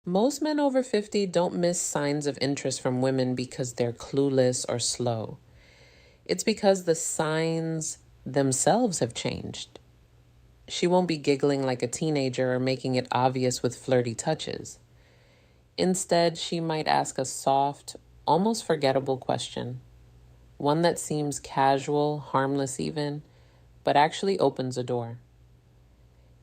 Most men over 50 don't miss signs of interest from women because they're clueless or slow. It's because the signs themselves have changed. She won't be giggling like a teenager or making it obvious with flirty touches. Instead, she might ask a soft, almost forgettable question, one that seems casual, harmless even, but actually opens a door.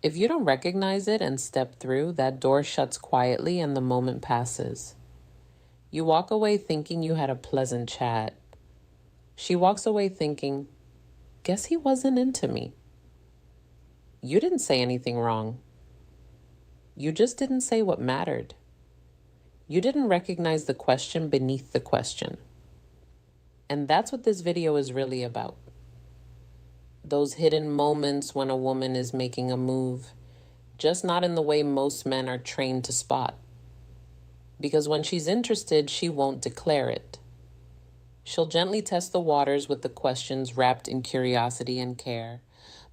If you don't recognize it and step through, that door shuts quietly and the moment passes. You walk away thinking you had a pleasant chat. She walks away thinking, guess he wasn't into me. You didn't say anything wrong. You just didn't say what mattered. You didn't recognize the question beneath the question. And that's what this video is really about. Those hidden moments when a woman is making a move, just not in the way most men are trained to spot. Because when she's interested, she won't declare it. She'll gently test the waters with the questions wrapped in curiosity and care.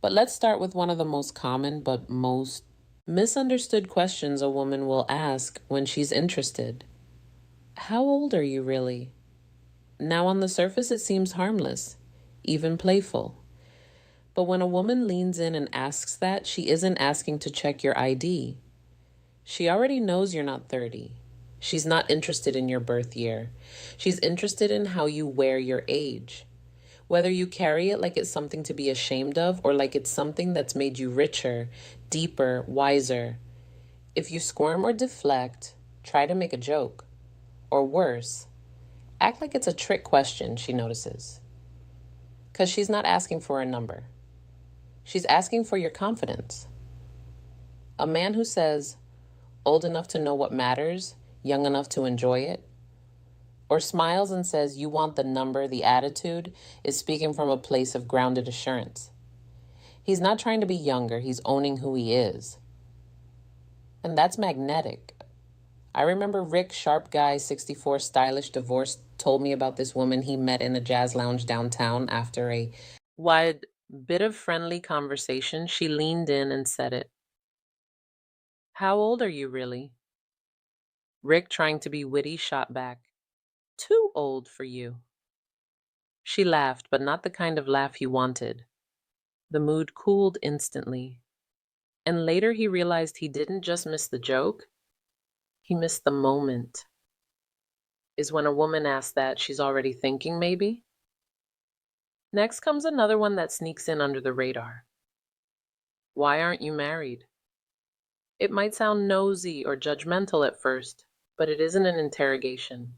But let's start with one of the most common but most misunderstood questions a woman will ask when she's interested. How old are you really? Now on the surface it seems harmless, even playful. But when a woman leans in and asks that, she isn't asking to check your ID. She already knows you're not 30. She's not interested in your birth year. She's interested in how you wear your age. Whether you carry it like it's something to be ashamed of or like it's something that's made you richer, deeper, wiser. If you squirm or deflect, try to make a joke. Or worse, act like it's a trick question, she notices. Because she's not asking for a number. She's asking for your confidence. A man who says, old enough to know what matters, young enough to enjoy it, or smiles and says, you want the number, the attitude, is speaking from a place of grounded assurance. He's not trying to be younger, he's owning who he is. And that's magnetic. I remember Rick, sharp guy, 64, stylish, divorced, told me about this woman he met in a jazz lounge downtown after a wide bit of friendly conversation. She leaned in and said it. How old are you really? Rick, trying to be witty, shot back. Too old for you. She laughed, but not the kind of laugh he wanted. The mood cooled instantly. And later he realized he didn't just miss the joke, he missed the moment. Is when a woman asks that, she's already thinking maybe? Next comes another one that sneaks in under the radar. Why aren't you married? It might sound nosy or judgmental at first, but it isn't an interrogation.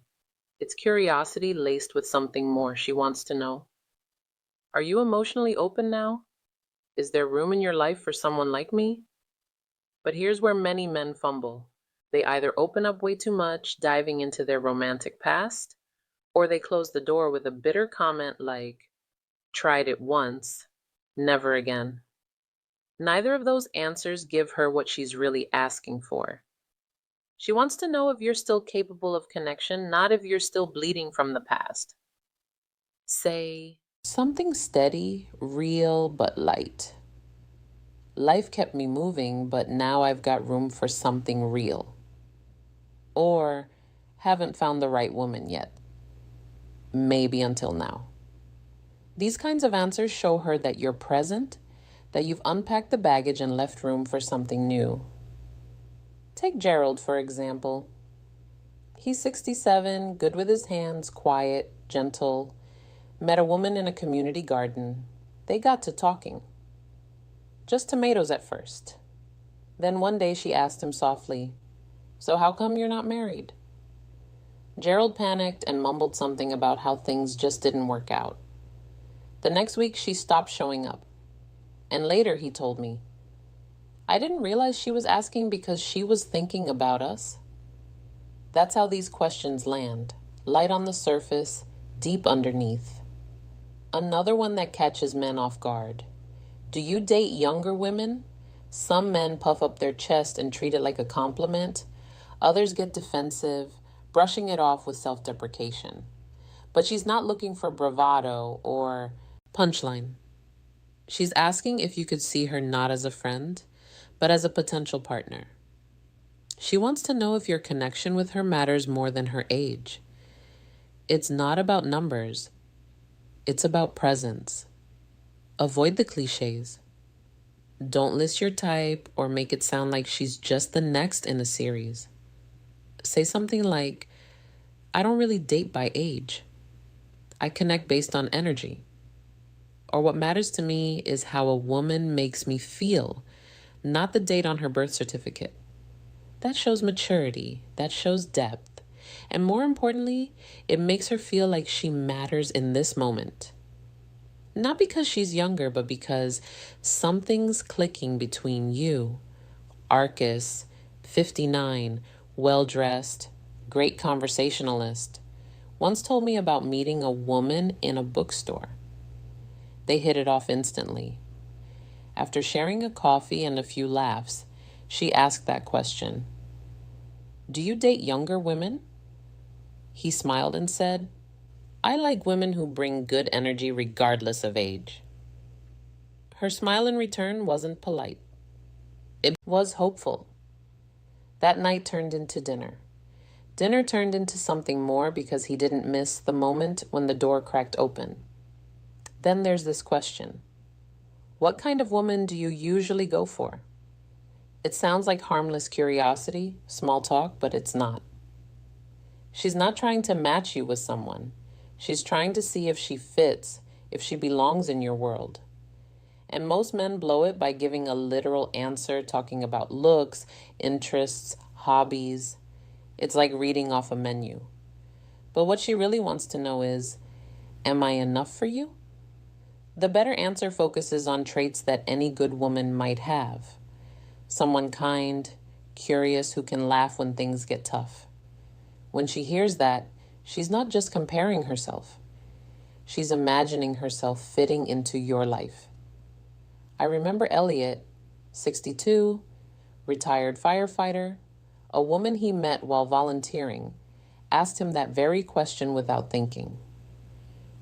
It's curiosity laced with something more. She wants to know. Are you emotionally open now? Is there room in your life for someone like me? But here's where many men fumble. They either open up way too much, diving into their romantic past, or they close the door with a bitter comment like, tried it once, never again. Neither of those answers give her what she's really asking for. She wants to know if you're still capable of connection, not if you're still bleeding from the past. Say, something steady, real, but light. Life kept me moving, but now I've got room for something real. Or, haven't found the right woman yet. Maybe until now. These kinds of answers show her that you're present, that you've unpacked the baggage and left room for something new. Take Gerald, for example. He's 67, good with his hands, quiet, gentle. Met a woman in a community garden. They got to talking. Just tomatoes at first. Then one day she asked him softly, so how come you're not married? Gerald panicked and mumbled something about how things just didn't work out. The next week she stopped showing up. And later he told me, I didn't realize she was asking because she was thinking about us. That's how these questions land. Light on the surface, deep underneath. Another one that catches men off guard. Do you date younger women? Some men puff up their chest and treat it like a compliment. Others get defensive, brushing it off with self-deprecation. But she's not looking for bravado or punchline. She's asking if you could see her not as a friend, but as a potential partner. She wants to know if your connection with her matters more than her age. It's not about numbers, it's about presence. Avoid the cliches. Don't list your type or make it sound like she's just the next in a series. Say something like, I don't really date by age. I connect based on energy. Or what matters to me is how a woman makes me feel, not the date on her birth certificate. That shows maturity, that shows depth, and more importantly, it makes her feel like she matters in this moment. Not because she's younger, but because something's clicking between you, Arcus, 59, well-dressed, great conversationalist, once told me about meeting a woman in a bookstore. They hit it off instantly. After sharing a coffee and a few laughs, she asked that question. Do you date younger women? He smiled and said, I like women who bring good energy regardless of age. Her smile in return wasn't polite. It was hopeful. That night turned into dinner. Dinner turned into something more because he didn't miss the moment when the door cracked open. Then there's this question. What kind of woman do you usually go for? It sounds like harmless curiosity, small talk, but it's not. She's not trying to match you with someone. She's trying to see if she fits, if she belongs in your world. And most men blow it by giving a literal answer, talking about looks, interests, hobbies. It's like reading off a menu. But what she really wants to know is, am I enough for you? The better answer focuses on traits that any good woman might have. Someone kind, curious, who can laugh when things get tough. When she hears that, she's not just comparing herself. She's imagining herself fitting into your life. I remember Elliot, 62, retired firefighter, a woman he met while volunteering, asked him that very question without thinking.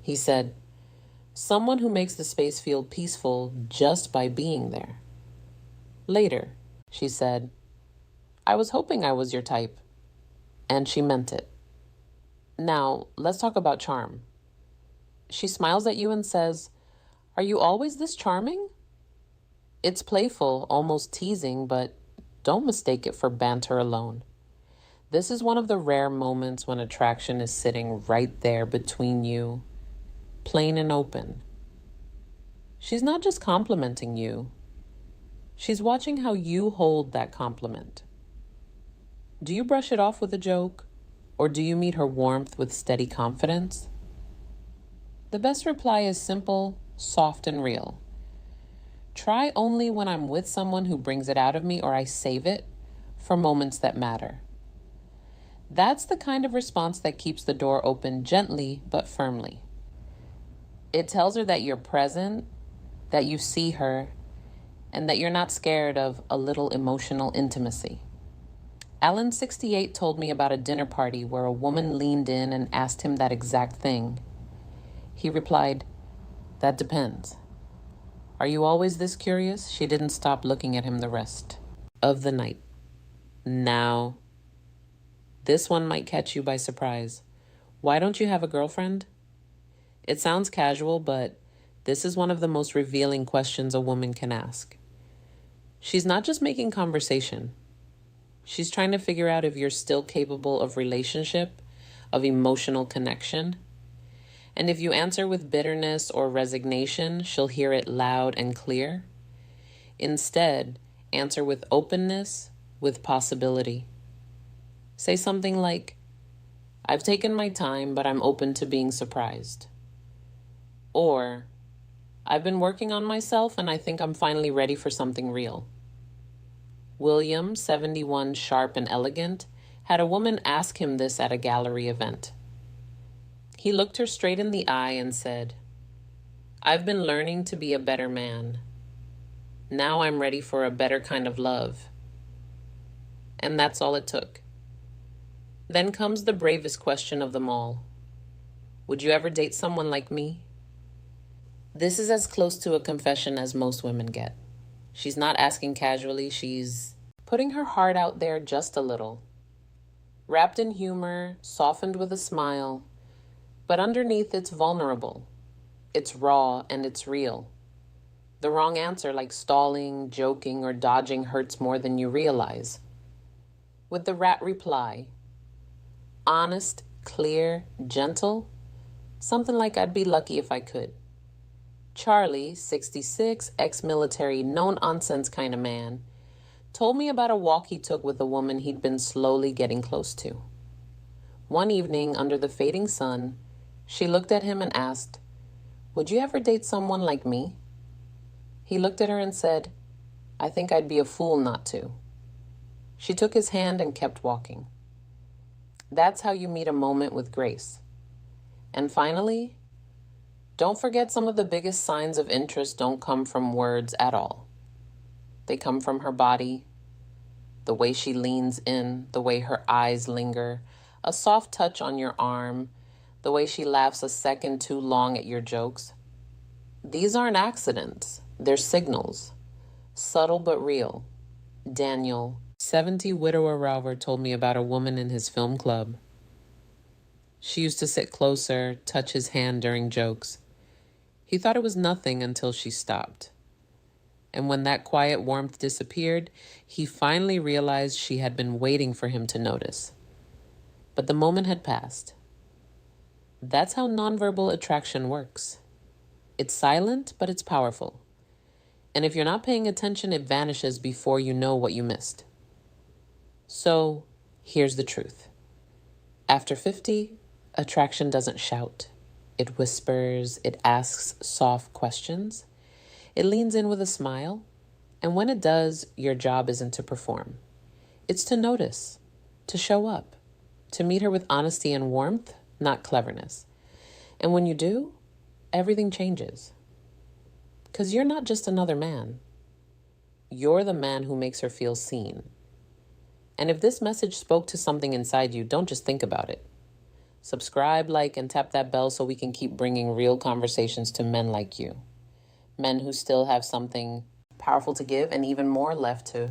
He said, someone who makes the space feel peaceful just by being there. Later, she said, I was hoping I was your type. And she meant it. Now, let's talk about charm. She smiles at you and says, are you always this charming? It's playful, almost teasing, but don't mistake it for banter alone. This is one of the rare moments when attraction is sitting right there between you, plain and open. She's not just complimenting you. She's watching how you hold that compliment. Do you brush it off with a joke, or do you meet her warmth with steady confidence? The best reply is simple, soft, and real. Try only when I'm with someone who brings it out of me, or I save it for moments that matter. That's the kind of response that keeps the door open gently but firmly. It tells her that you're present, that you see her, and that you're not scared of a little emotional intimacy. Alan, 68, told me about a dinner party where a woman leaned in and asked him that exact thing. He replied, that depends. Are you always this curious? She didn't stop looking at him the rest of the night. Now, this one might catch you by surprise. Why don't you have a girlfriend? It sounds casual, but this is one of the most revealing questions a woman can ask. She's not just making conversation. She's trying to figure out if you're still capable of relationship, of emotional connection. And if you answer with bitterness or resignation, she'll hear it loud and clear. Instead, answer with openness, with possibility. Say something like, I've taken my time, but I'm open to being surprised. Or, I've been working on myself and I think I'm finally ready for something real. William, 71, sharp and elegant, had a woman ask him this at a gallery event. He looked her straight in the eye and said, I've been learning to be a better man. Now I'm ready for a better kind of love. And that's all it took. Then comes the bravest question of them all. Would you ever date someone like me? This is as close to a confession as most women get. She's not asking casually, she's putting her heart out there just a little, wrapped in humor, softened with a smile, but underneath it's vulnerable, it's raw, and it's real. The wrong answer, like stalling, joking, or dodging, hurts more than you realize. With the rat reply, honest, clear, gentle, something like I'd be lucky if I could. Charlie, 66, ex-military, no-nonsense kind of man, told me about a walk he took with a woman he'd been slowly getting close to. One evening, under the fading sun, she looked at him and asked, "Would you ever date someone like me?" He looked at her and said, "I think I'd be a fool not to." She took his hand and kept walking. That's how you meet a moment with grace. And finally, don't forget some of the biggest signs of interest don't come from words at all. They come from her body, the way she leans in, the way her eyes linger, a soft touch on your arm, the way she laughs a second too long at your jokes. These aren't accidents, they're signals, subtle but real. Daniel, 70 widower Rauver, told me about a woman in his film club. She used to sit closer, touch his hand during jokes. He thought it was nothing until she stopped. And when that quiet warmth disappeared, he finally realized she had been waiting for him to notice. But the moment had passed. That's how nonverbal attraction works. It's silent, but it's powerful. And if you're not paying attention, it vanishes before you know what you missed. So, here's the truth. After 50, attraction doesn't shout. It whispers, it asks soft questions. It leans in with a smile. And when it does, your job isn't to perform. It's to notice, to show up, to meet her with honesty and warmth, not cleverness. And when you do, everything changes. Because you're not just another man. You're the man who makes her feel seen. And if this message spoke to something inside you, don't just think about it. Subscribe, like, and tap that bell so we can keep bringing real conversations to men like you. Men who still have something powerful to give and even more left to